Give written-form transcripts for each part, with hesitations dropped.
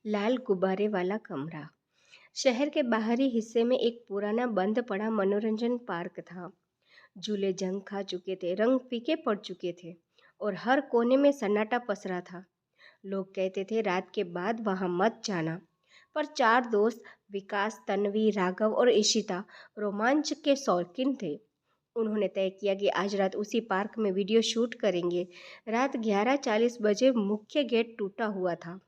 लाल गुब्बारे वाला कमरा। शहर के बाहरी हिस्से में एक पुराना बंद पड़ा मनोरंजन पार्क था। झूले जंग खा चुके थे, रंग फीके पड़ चुके थे और हर कोने में सन्नाटा पसरा था। लोग कहते थे रात के बाद वहां मत जाना, पर चार दोस्त विकास, तन्वी, राघव और इशिता रोमांच के शौकीन थे। उन्होंने तय किया कि आज रात उसी पार्क में वीडियो शूट करेंगे। रात 11:40 बजे मुख्य गेट टूटा हुआ था।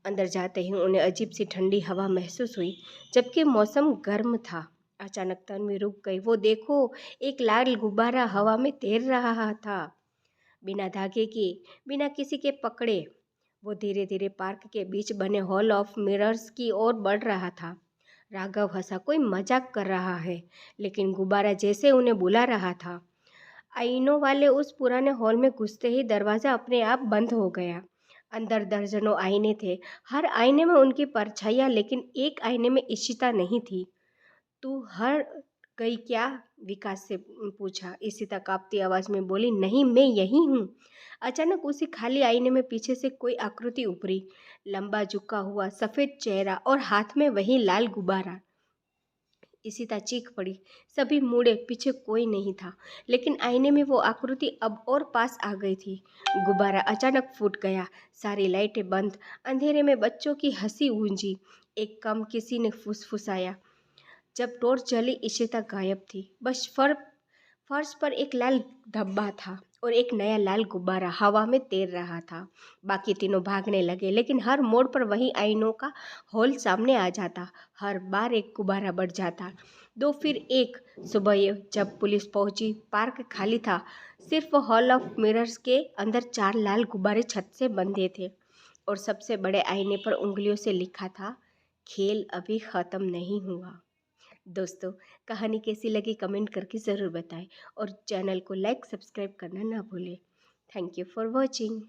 अंदर जाते ही उन्हें अजीब सी ठंडी हवा महसूस हुई, जबकि मौसम गर्म था। अचानक तन्वी रुक गई। वो देखो, एक लाल गुब्बारा हवा में तैर रहा था, बिना धागे के, बिना किसी के पकड़े। वो धीरे धीरे पार्क के बीच बने हॉल ऑफ मिरर्स की ओर बढ़ रहा था। राघव हंसा, कोई मजाक कर रहा है, लेकिन गुब्बारा जैसे उन्हें बुला रहा था। आईनों वाले उस पुराने हॉल में घुसते ही दरवाज़ा अपने आप बंद हो गया। अंदर दर्जनों आईने थे, हर आईने में उनकी परछाइयाँ, लेकिन एक आईने में इशिता नहीं थी। तू हर गई क्या? विकास से पूछा। इशिता कांपती आवाज़ में बोली, नहीं, मैं यही हूँ। अचानक उसी खाली आईने में पीछे से कोई आकृति उभरी, लंबा झुका हुआ सफ़ेद चेहरा और हाथ में वही लाल गुब्बारा। इशिता चीख पड़ी। सभी मुड़े, पीछे कोई नहीं था, लेकिन आईने में वो आकृति अब और पास आ गई थी। गुब्बारा अचानक फूट गया, सारी लाइटें बंद, अंधेरे में बच्चों की हंसी गूंजी। एक कम किसी ने फुसफुसाया। जब टॉर्च जली, इशिता गायब थी। बस फर्श पर एक लाल धब्बा था और एक नया लाल गुब्बारा हवा में तैर रहा था। बाकी तीनों भागने लगे, लेकिन हर मोड़ पर वही आईनों का हॉल सामने आ जाता। हर बार एक गुब्बारा बढ़ जाता। दो, फिर एक। सुबह जब पुलिस पहुंची, पार्क खाली था। सिर्फ हॉल ऑफ मिरर्स के अंदर चार लाल गुब्बारे छत से बंधे थे और सबसे बड़े आईने पर उंगलियों से लिखा था, खेल अभी ख़त्म नहीं हुआ। दोस्तों, कहानी कैसी लगी कमेंट करके ज़रूर बताएं और चैनल को लाइक सब्सक्राइब करना ना भूलें। Thank you for watching.